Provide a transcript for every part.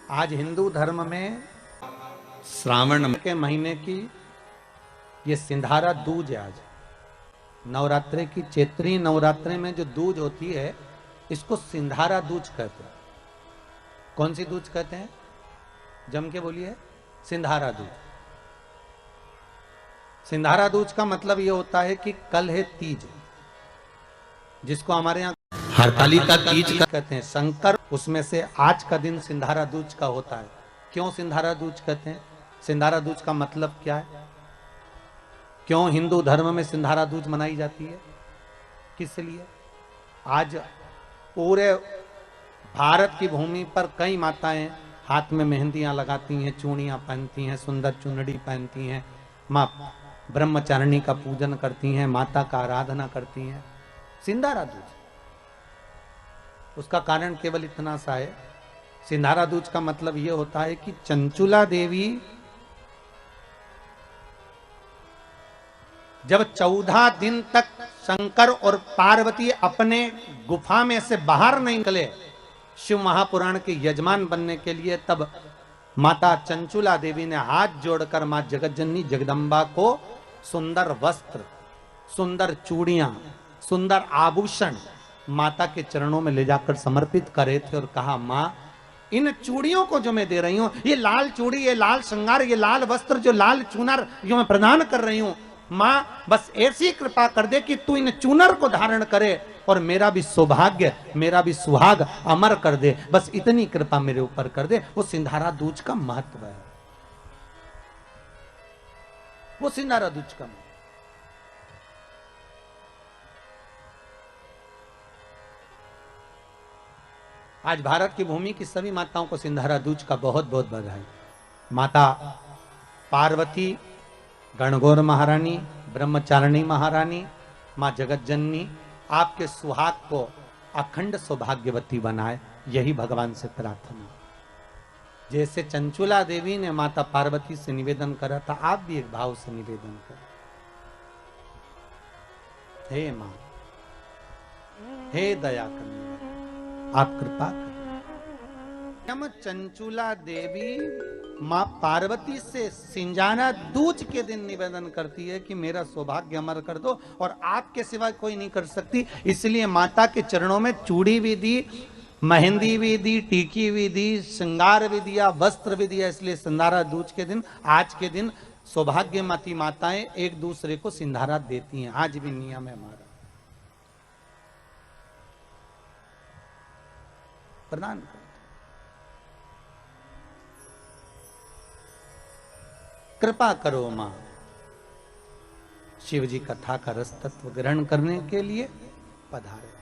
आज हिंदू धर्म में श्रावण के महीने की ये सिंधारा दूज है। आज नवरात्रे की चैत्री नवरात्रे में जो दूज होती है इसको सिंधारा दूज कहते हैं। कौन सी दूज कहते हैं? जम के बोलिए। सिंधारा दूज। सिंधारा दूज का मतलब ये होता है कि कल है तीज, जिसको हमारे यहाँ हरतालिका तीज कहते हैं। शंकर उसमें से आज का दिन सिंधारा दूज का होता है। क्यों सिंधारा दूज कहते हैं? सिंधारा दूज का मतलब क्या है? क्यों हिंदू धर्म में सिंधारा दूज मनाई जाती है? किस लिए? आज पूरे भारत की भूमि पर कई माताएं हाथ में मेहंदियां लगाती हैं, चूड़ियां पहनती हैं, सुंदर चुनरी पहनती हैं, माँ ब्रह्मचारिणी का पूजन करती हैं, माता का आराधना करती हैं। सिंधारा दूज, उसका कारण केवल इतना सा है। सिंधारा दूज का मतलब यह होता है कि चंचुला देवी जब 14 दिन तक शंकर और पार्वती अपने गुफा में से बाहर नहीं निकले शिव महापुराण के यजमान बनने के लिए, तब माता चंचुला देवी ने हाथ जोड़कर मां जगतजननी जगदम्बा को सुंदर वस्त्र, सुंदर चूड़ियां, सुंदर आभूषण माता के चरणों में ले जाकर समर्पित करे थे और कहा, मां इन चूड़ियों को जो मैं दे रही हूं, ये लाल चूड़ी, ये लाल श्रृंगार, ये लाल वस्त्र, जो लाल चूनर जो मैं प्रदान कर रही हूं, मां बस ऐसी कृपा कर दे कि तू इन चूनर को धारण करे और मेरा भी सौभाग्य, मेरा भी सुहाग अमर कर दे। बस इतनी कृपा मेरे ऊपर कर दे। वो सिंधारा दूज का महत्व है। वो सिंधारा दूज का महत्व। आज भारत की भूमि की सभी माताओं को सिंधारा दूज का बहुत बहुत बधाई। माता पार्वती, गणगौर महारानी, ब्रह्मचारिणी महारानी, मां जगतजननी आपके सुहाग को अखंड सौभाग्यवती बनाए, यही भगवान से प्रार्थना। जैसे चंचुला देवी ने माता पार्वती से निवेदन करा था, आप भी एक भाव से निवेदन करें। हे मां, हे दया करने, आप कृपा करें। हम चंचुला देवी मां पार्वती से सिंधारा दूज के दिन निवेदन करती है कि मेरा सौभाग्य अमर कर दो, और आपके सिवा कोई नहीं कर सकती। इसलिए माता के चरणों में चूड़ी भी दी, मेहंदी भी दी, टीकी भी दी, श्रृंगार भी दिया, वस्त्र भी दिया। इसलिए सिंधारा दूज के दिन, आज के दिन सौभाग्यवती माताएं एक दूसरे को सिंधारा देती हैं। आज भी नियम है हमारा। प्रदान करो। कृपा करो मां। शिव जी कथा का रस तत्व ग्रहण करने के लिए पधारे।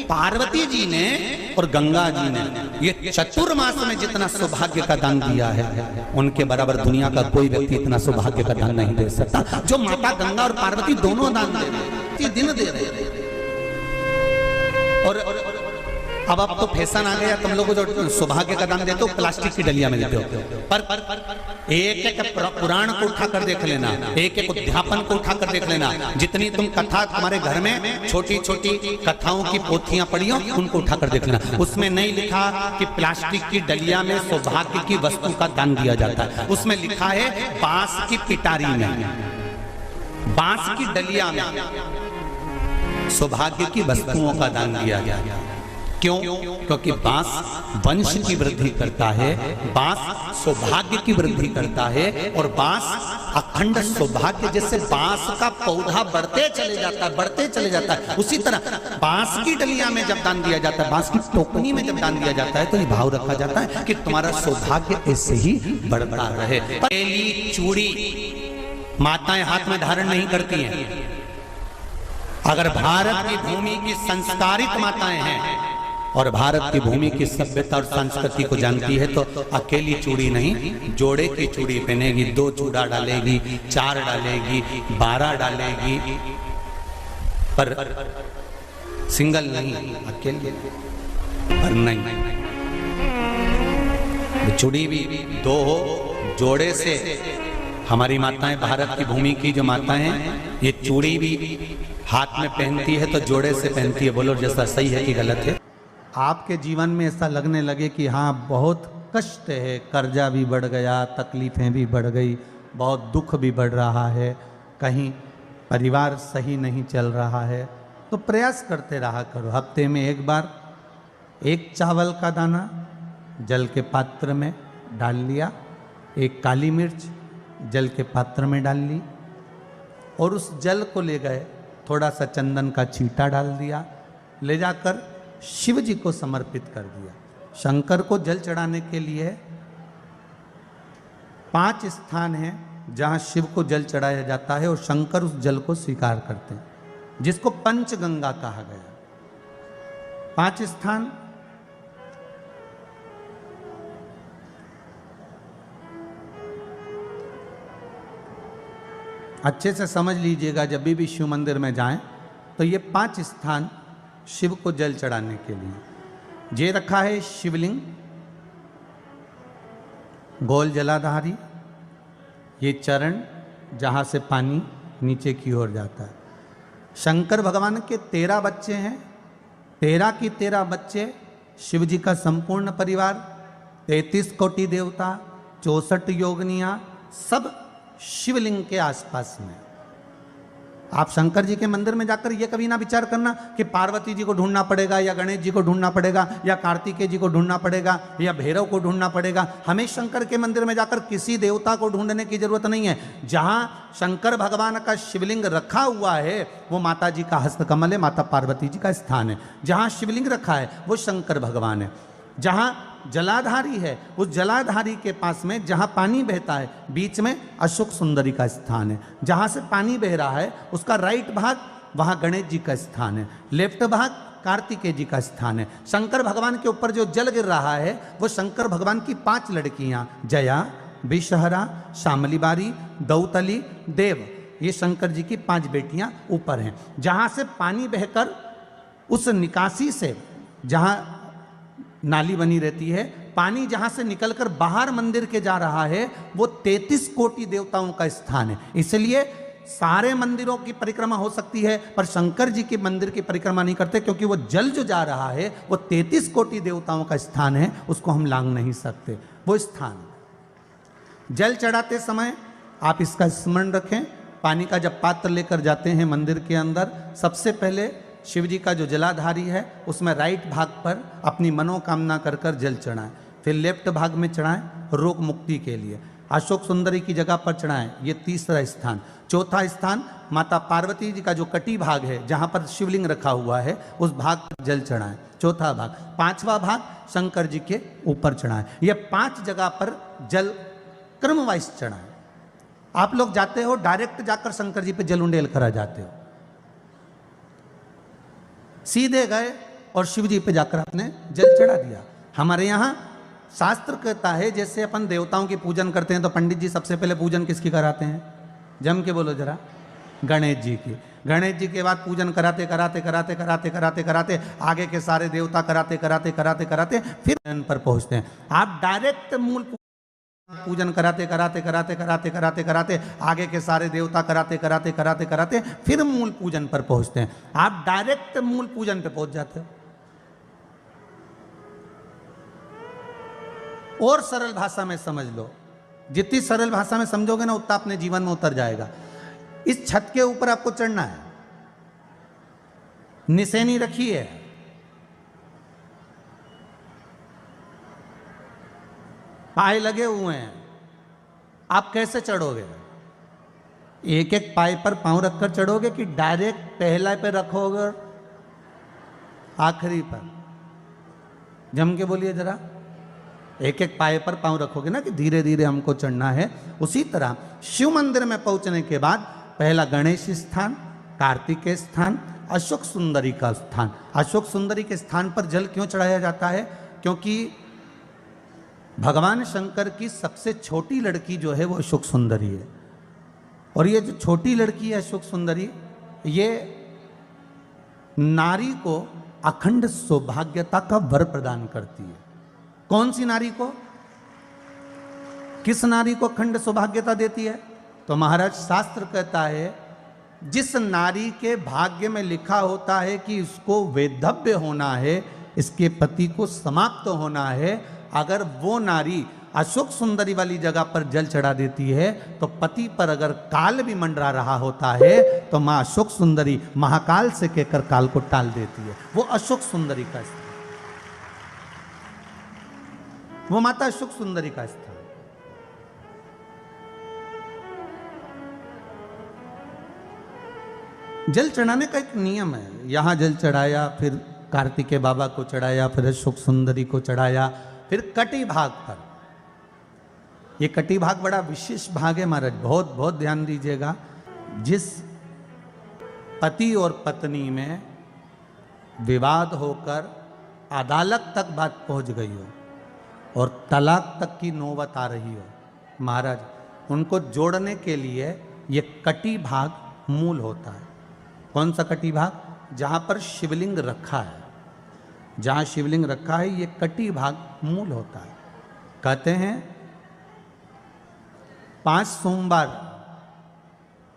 पार्वती जी ने और गंगा जी ने ये चतुर्मास में जितना सौभाग्य का दान दिया है, उनके बराबर दुनिया का कोई व्यक्ति इतना सौभाग्य का दान नहीं दे सकता जो माता गंगा और पार्वती दोनों दान दे रहे, दिन दे रहे। और अब तो फैशन आ गया, तुम लोगों जो सौभाग्य का दान देते हो प्लास्टिक की डलिया में देते हो। पर एक एक पुराण को उठाकर देख लेना, एक एक अध्यापन को उठाकर देख लेना। जितनी तुम कथा तुम्हारे घर में छोटी छोटी कथाओं की पोथियां पड़ी हो, उनको उठाकर देख लेना। उसमें नहीं लिखा कि प्लास्टिक की डलिया में सौभाग्य की वस्तु का दान दिया जाता है। उसमें लिखा है बांस की पिटारी में, बांस की डलिया में सौभाग्य की वस्तुओं का दान दिया गया। क्यों? क्योंकि बांस वंश की वृद्धि करता है, बांस सौभाग्य की वृद्धि करता है, और बांस अखंड सौभाग्य। जैसे बांस का पौधा बढ़ते चले जाता है, बढ़ते चले जाता है, उसी तरह बांस की डलिया में जब दान दिया जाता है, बांस की टोकनी में जब दान दिया जाता है, तो ये भाव रखा जाता है कि तुम्हारा सौभाग्य ऐसे ही बढ़ता रहे। पहली चूड़ी माताएं हाथ में धारण नहीं करती हैं। अगर भारत की भूमि की संस्कारित माताएं हैं और भारत की भूमि की सभ्यता और संस्कृति को जानती है, तो अकेली चूड़ी नहीं, जोड़े की चूड़ी पहनेगी, 2 चूड़ा डालेगी, 4 डालेगी, 12 डालेगी, पर सिंगल नहीं, अकेले पर नहीं। चूड़ी भी 2 हो, जोड़े से। हमारी माताएं, भारत की भूमि की जो माताएं हैं, ये चूड़ी भी हाथ में पहनती है तो जोड़े से पहनती है। बोलो जैसा सही है कि गलत है? आपके जीवन में ऐसा लगने लगे कि हाँ बहुत कष्ट है, कर्जा भी बढ़ गया, तकलीफ़ें भी बढ़ गई, बहुत दुख भी बढ़ रहा है, कहीं परिवार सही नहीं चल रहा है, तो प्रयास करते रहा करो। हफ्ते में एक बार एक चावल का दाना जल के पात्र में डाल लिया, एक काली मिर्च जल के पात्र में डाल ली और उस जल को ले गए, थोड़ा सा चंदन का छींटा डाल दिया, ले जाकर शिव जी को समर्पित कर दिया। शंकर को जल चढ़ाने के लिए 5 स्थान हैं जहाँ शिव को जल चढ़ाया जाता है और शंकर उस जल को स्वीकार करते हैं, जिसको पंचगंगा कहा गया। 5 स्थान अच्छे से समझ लीजिएगा, जब भी शिव मंदिर में जाएं तो ये 5 स्थान शिव को जल चढ़ाने के लिए। ये रखा है शिवलिंग, गोल जलाधारी, ये चरण जहाँ से पानी नीचे की ओर जाता है। शंकर भगवान के 13 बच्चे हैं, 13 की 13 बच्चे, शिव जी का संपूर्ण परिवार, 33 कोटि देवता, 64 योगनियाँ, सब शिवलिंग के आसपास में। आप शंकर जी के मंदिर में जाकर ये कभी ना विचार करना कि पार्वती जी को ढूंढना पड़ेगा या गणेश जी को ढूंढना पड़ेगा या कार्तिकेय जी को ढूंढना पड़ेगा या भैरव को ढूंढना पड़ेगा। हमें शंकर के मंदिर में जाकर किसी देवता को ढूंढने की जरूरत नहीं है। जहां शंकर भगवान का शिवलिंग रखा हुआ है वो माता जी का हस्तकमल है, माता पार्वती जी का स्थान है। जहां शिवलिंग रखा है वो शंकर भगवान है। जहां जलाधारी है उस जलाधारी के पास में जहां पानी बहता है बीच में अशोक सुंदरी का स्थान है। जहां से पानी बह रहा है उसका राइट भाग वहां गणेश जी का स्थान है, लेफ्ट भाग कार्तिकेय जी का स्थान है। शंकर भगवान के ऊपर जो जल गिर रहा है वो शंकर भगवान की 5 लड़कियां जया, विषहरा, शामलीबारी, दौतली, देव, ये शंकर जी की 5 बेटियां ऊपर हैं। जहां से पानी बहकर उस निकासी से, जहां नाली बनी रहती है, पानी जहां से निकलकर बाहर मंदिर के जा रहा है वो 33 कोटि देवताओं का स्थान है। इसलिए सारे मंदिरों की परिक्रमा हो सकती है पर शंकर जी के मंदिर की परिक्रमा नहीं करते, क्योंकि वो जल जो जा रहा है वो 33 कोटि देवताओं का स्थान है, उसको हम लांघ नहीं सकते। वो स्थान जल चढ़ाते समय आप इसका स्मरण रखें। पानी का जब पात्र लेकर जाते हैं मंदिर के अंदर, सबसे पहले शिव जी का जो जलाधारी है उसमें राइट भाग पर अपनी मनोकामना कर कर जल चढ़ाएं, फिर लेफ्ट भाग में चढ़ाएं रोग मुक्ति के लिए। अशोक सुंदरी की जगह पर चढ़ाएं, ये 3रा स्थान। 4था स्थान माता पार्वती जी का जो कटी भाग है जहाँ पर शिवलिंग रखा हुआ है उस भाग पर जल चढ़ाएं, 4था भाग। 5वां भाग शंकर जी के ऊपर चढ़ाएं। ये 5 जगह पर जल क्रम वाइज चढ़ाएं। आप लोग जाते हो डायरेक्ट जाकर शंकर जी पे जल उंडेल कर आ जाते हो, सीधे गए और शिव जी पे जाकर आपने जल चढ़ा दिया। हमारे यहाँ शास्त्र कहता है जैसे अपन देवताओं की पूजन करते हैं तो पंडित जी सबसे पहले पूजन किसकी कराते हैं? जम के बोलो जरा, गणेश जी की। गणेश जी के बाद पूजन कराते कराते कराते कराते कराते कराते आगे के सारे देवता कराते कराते कराते कराते फिर इन पर पहुंचते हैं। आप डायरेक्ट मूल पूजन कराते कराते कराते कराते कराते कराते आगे के सारे देवता कराते कराते कराते कराते फिर मूल पूजन पर पहुंचते हैं। आप डायरेक्ट मूल पूजन पे पहुंच जाते हो। और सरल भाषा में समझ लो, जितनी सरल भाषा में समझोगे ना उतना अपने जीवन में उतर जाएगा। इस छत के ऊपर आपको चढ़ना है, निशानी रखी है, पाए लगे हुए हैं, आप कैसे चढ़ोगे? एक एक पाए पर पांव रखकर चढ़ोगे कि डायरेक्ट पहला पे रखोगे आखिरी पर? जम के बोलिए जरा, एक एक पाए पर पांव रखोगे ना कि धीरे धीरे हमको चढ़ना है। उसी तरह शिव मंदिर में पहुंचने के बाद पहला गणेश स्थान, कार्तिकेय स्थान, अशोक सुंदरी का स्थान। अशोक सुंदरी के स्थान पर जल क्यों चढ़ाया जाता है? क्योंकि भगवान शंकर की सबसे छोटी लड़की जो है वो अशोक सुंदरी है। और ये जो छोटी लड़की है अशोक सुंदरी, ये नारी को अखंड सौभाग्यता का वर प्रदान करती है। कौन सी नारी को? किस नारी को अखंड सौभाग्यता देती है? तो महाराज शास्त्र कहता है जिस नारी के भाग्य में लिखा होता है कि इसको वैधव्य होना है, इसके पति को समाप्त होना है। अगर वो नारी अशोक सुंदरी वाली जगह पर जल चढ़ा देती है तो पति पर अगर काल भी मंडरा रहा होता है तो माँ अशोक सुंदरी महाकाल से कहकर काल को टाल देती है। वो अशोक सुंदरी का स्थान, वो माता अशोक सुंदरी का स्थान। जल चढ़ाने का एक नियम है। यहां जल चढ़ाया, फिर कार्तिकेय बाबा को चढ़ाया, फिर अशोक सुंदरी को चढ़ाया, फिर कटी भाग पर। ये कटी भाग बड़ा विशेष भाग है महाराज, बहुत बहुत ध्यान दीजिएगा। जिस पति और पत्नी में विवाद होकर अदालत तक बात पहुंच गई हो और तलाक तक की नौबत आ रही हो, महाराज उनको जोड़ने के लिए ये कटी भाग मूल होता है। कौन सा कटी भाग? जहां पर शिवलिंग रखा है, जहां शिवलिंग रखा है ये कटी भाग मूल होता है। कहते हैं 5 सोमवार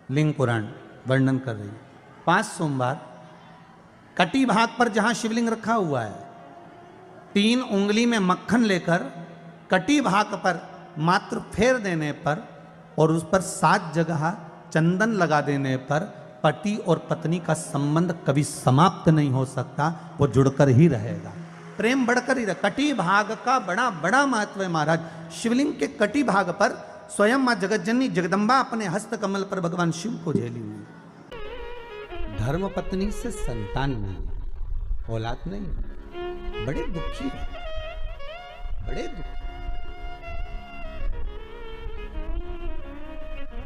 लिंग पुराण वर्णन कर रही है। 5 सोमवार कटी भाग पर जहां शिवलिंग रखा हुआ है, 3 उंगली में मक्खन लेकर कटी भाग पर मात्र फेर देने पर और उस पर 7 जगह चंदन लगा देने पर पति और पत्नी का संबंध कभी समाप्त नहीं हो सकता, वो जुड़कर ही रहेगा, प्रेम बढ़कर ही रहेगा। कटी भाग का बड़ा बड़ा महत्व है महाराज। शिवलिंग के कटी भाग पर स्वयं मां जगतजननी जगदम्बा अपने हस्त कमल पर भगवान शिव को झेली हुई। धर्म पत्नी से संतान नहीं, औलाद नहीं, बड़े दुखी है, बड़े दुखी।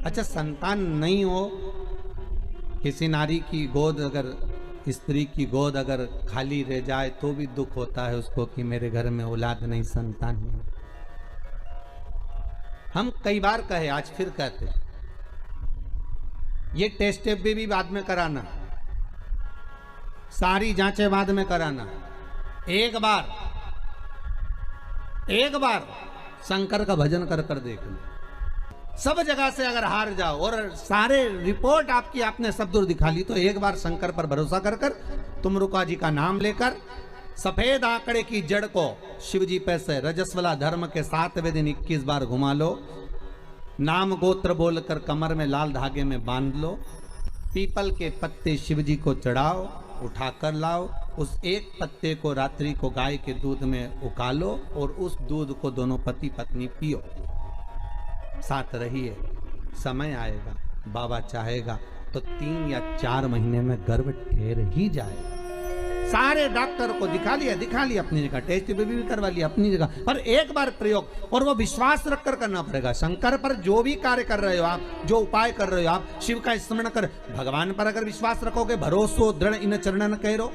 अच्छा, संतान नहीं हो, किसी नारी की गोद अगर, स्त्री की गोद अगर खाली रह जाए तो भी दुख होता है उसको कि मेरे घर में औलाद नहीं, संतान नहीं। हम कई बार कहे, आज फिर कहते हैं, ये टेस्ट भी बाद में कराना, सारी जांचें बाद में कराना। एक बार शंकर का भजन कर कर देख लो। सब जगह से अगर हार जाओ और सारे रिपोर्ट आपकी आपने सब दूर दिखा ली तो एक बार शंकर पर भरोसा कर कर तुमरुका जी का नाम लेकर सफेद आंकड़े की जड़ को शिव जी पे से रजस्वला धर्म के 7वें दिन 21 बार घुमा लो। नाम गोत्र बोलकर कमर में लाल धागे में बांध लो। पीपल के पत्ते शिव जी को चढ़ाओ, उठाकर लाओ। उस एक पत्ते को रात्रि को गाय के दूध में उकालो और उस दूध को दोनों पति पत्नी पियो। साथ रहिए, समय आएगा, बाबा चाहेगा तो 3 या 4 महीने में गर्भ ठहर ही जाएगा। सारे डॉक्टर को दिखा लिया अपनी जगह, टेस्ट भी करवा लिया अपनी जगह, पर एक बार प्रयोग और वो विश्वास रखकर करना पड़ेगा। शंकर पर जो भी कार्य कर रहे हो आप, जो उपाय कर रहे हो आप, शिव का स्मरण कर, भगवान पर अगर विश्वास रखोगे, भरोसो दृढ़ इन चरणन कहो,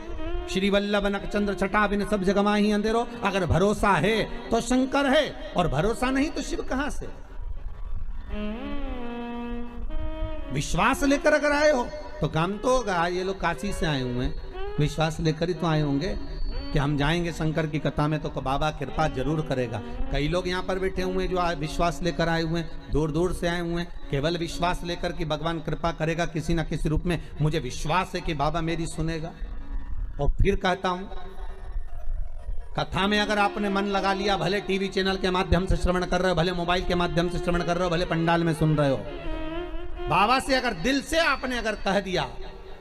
श्री वल्लभ नख चंद्र छटा बिन सब जगह माही अंधेरो। अगर भरोसा है तो शंकर है और भरोसा नहीं तो शिव कहां से। विश्वास लेकर अगर आए हो तो काम तो होगा। ये लोग काशी से आए हुए हैं, विश्वास लेकर ही तो आए होंगे कि हम जाएंगे शंकर की कथा में तो बाबा कृपा जरूर करेगा। कई लोग यहाँ पर बैठे हुए हैं जो विश्वास लेकर आए हुए हैं, दूर दूर से आए हुए हैं, केवल विश्वास लेकर कि भगवान कृपा करेगा किसी ना किसी रूप में। मुझे विश्वास है कि बाबा मेरी सुनेगा। और फिर कहता हूं, कथा में अगर आपने मन लगा लिया, भले टीवी चैनल के माध्यम से श्रवण कर रहे हो, भले मोबाइल के माध्यम से श्रवण कर रहे हो, भले पंडाल में सुन रहे हो, बाबा से अगर दिल से आपने अगर कह दिया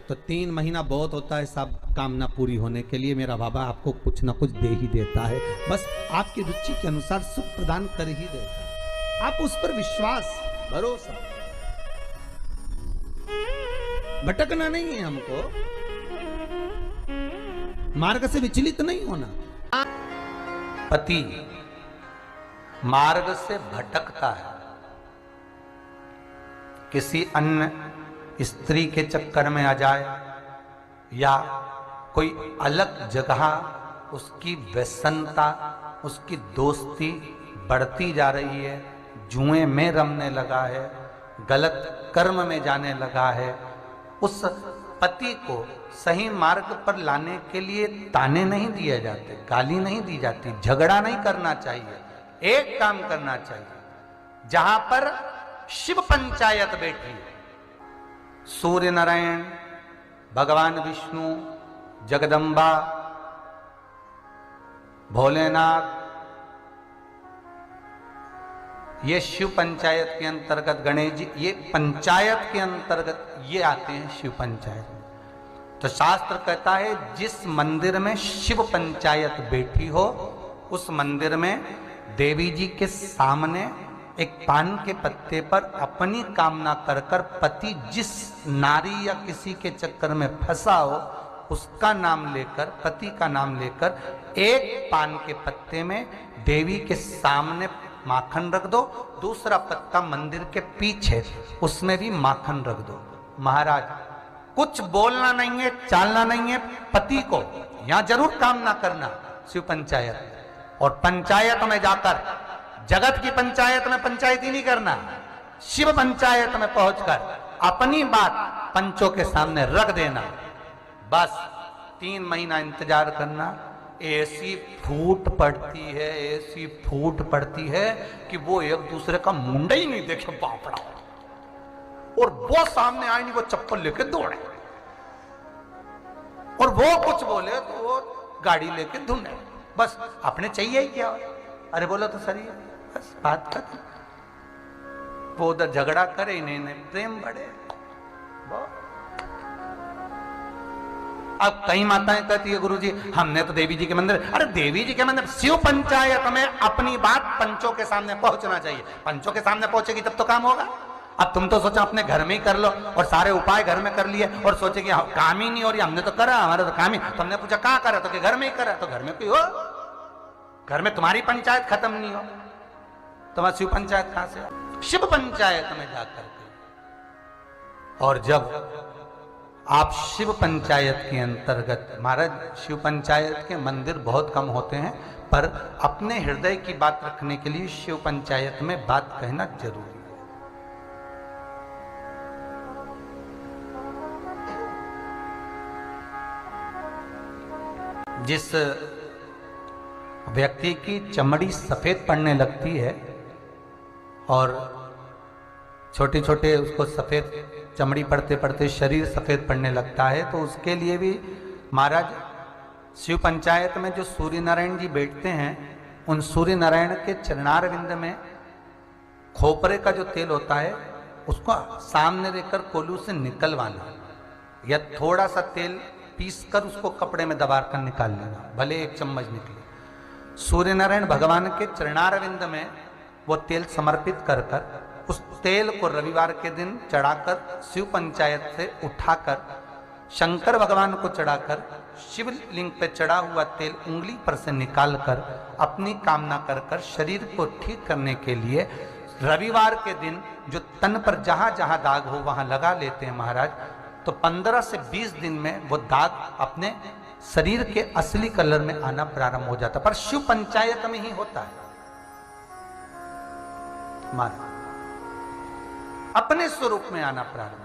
तो 3 महीना बहुत होता है सब कामना पूरी होने के लिए। मेरा बाबा आपको कुछ ना कुछ दे ही देता है, बस आपकी रुचि के अनुसार सुख प्रदान कर ही देता है। आप उस पर विश्वास, भरोसा, भटकना नहीं है हमको, मार्ग से विचलित नहीं होना। पति मार्ग से भटकता है, किसी अन्य स्त्री के चक्कर में आ जाए या कोई अलग जगह उसकी व्यसनता, उसकी दोस्ती बढ़ती जा रही है, जुए में रमने लगा है, गलत कर्म में जाने लगा है, उस पति को सही मार्ग पर लाने के लिए ताने नहीं दिए जाते, गाली नहीं दी जाती, झगड़ा नहीं करना चाहिए। एक काम करना चाहिए, जहां पर शिव पंचायत बैठी है, सूर्य नारायण, भगवान विष्णु, जगदम्बा, भोलेनाथ, ये शिव पंचायत के अंतर्गत, गणेश जी ये पंचायत के अंतर्गत ये आते हैं शिव पंचायत में। तो शास्त्र कहता है जिस मंदिर में शिव पंचायत बैठी हो उस मंदिर में देवी जी के सामने एक पान के पत्ते पर अपनी कामना कर कर पति जिस नारी या किसी के चक्कर में फंसा हो उसका नाम लेकर, पति का नाम लेकर एक पान के पत्ते में देवी के सामने माखन रख दो, दूसरा पत्ता मंदिर के पीछे उसमें भी माखन रख दो। महाराज कुछ बोलना नहीं है, चालना नहीं है, पति को यहां जरूर कामना करना शिव पंचायत, और पंचायत में जाकर, जगत की पंचायत में पंचायती नहीं करना, शिव पंचायत में पहुंचकर अपनी बात पंचों के सामने रख देना। बस 3 महीना इंतजार करना। ऐसी फूट पड़ती है, ऐसी फूट पड़ती है कि वो एक दूसरे का मुंडा ही नहीं देखे बापड़ा, और वो सामने आए नहीं, वो चप्पल लेके दौड़े, और वो कुछ बोले तो वो गाड़ी लेके धुने। बस अपने चाहिए ही क्या, अरे बोलो तो सही है, बस बात खत्म। वो उधर झगड़ा करे, इन्हें प्रेम बढ़े। अब कई माताएं कहती है गुरुजी हमने तो देवी जी के मंदिर, अरे देवी जी के मंदिर, शिव पंचायत में अपनी बात पंचों के सामने पहुंचना चाहिए। पंचों के सामने पहुंचेगी तब तो काम होगा। अब तुम तो सोचो अपने घर में ही कर लो, और सारे उपाय घर में कर लिए, और सोचे कि काम ही नहीं हो रही, हमने तो करा, हमारा तो काम ही। तो हमने पूछा कहाँ करा, तो कि घर में ही करा। तो घर में कोई हो, घर में तुम्हारी पंचायत खत्म नहीं हो, तुम्हारी शिव पंचायत कहां से? शिव पंचायत में जाकर के। और जब आप शिव पंचायत के अंतर्गत, महाराज शिव पंचायत के मंदिर बहुत कम होते हैं, पर अपने हृदय की बात रखने के लिए शिव पंचायत में बात कहना जरूरी है। जिस व्यक्ति की चमड़ी सफेद पड़ने लगती है और छोटे छोटे उसको सफेद चमड़ी पड़ते पड़ते शरीर सफेद पड़ने लगता है, तो उसके लिए भी महाराज शिव पंचायत में जो सूर्य नारायण जी बैठते हैं, उन सूर्य नारायण के चरणार विंद में खोपरे का जो तेल होता है उसको सामने रखकर कोलू से निकलवाना, या थोड़ा सा तेल पीस कर उसको कपड़े में दबा कर निकाल लेना, भले 1 चम्मच निकले। सूर्य नारायण भगवान के चरणार विंद में वो तेल समर्पित कर कर उस तेल को रविवार के दिन चढ़ाकर शिव पंचायत से उठाकर शंकर भगवान को चढ़ाकर शिवलिंग पे चढ़ा हुआ तेल उंगली पर से निकालकर अपनी कामना कर कर शरीर को ठीक करने के लिए रविवार के दिन जो तन पर जहां जहां दाग हो वहां लगा लेते हैं महाराज। तो 15 से 20 दिन में वो दाग अपने शरीर के असली कलर में आना प्रारंभ हो जाता, पर शिव पंचायत में ही होता है महाराज, अपने स्वरूप में आना प्रारंभ।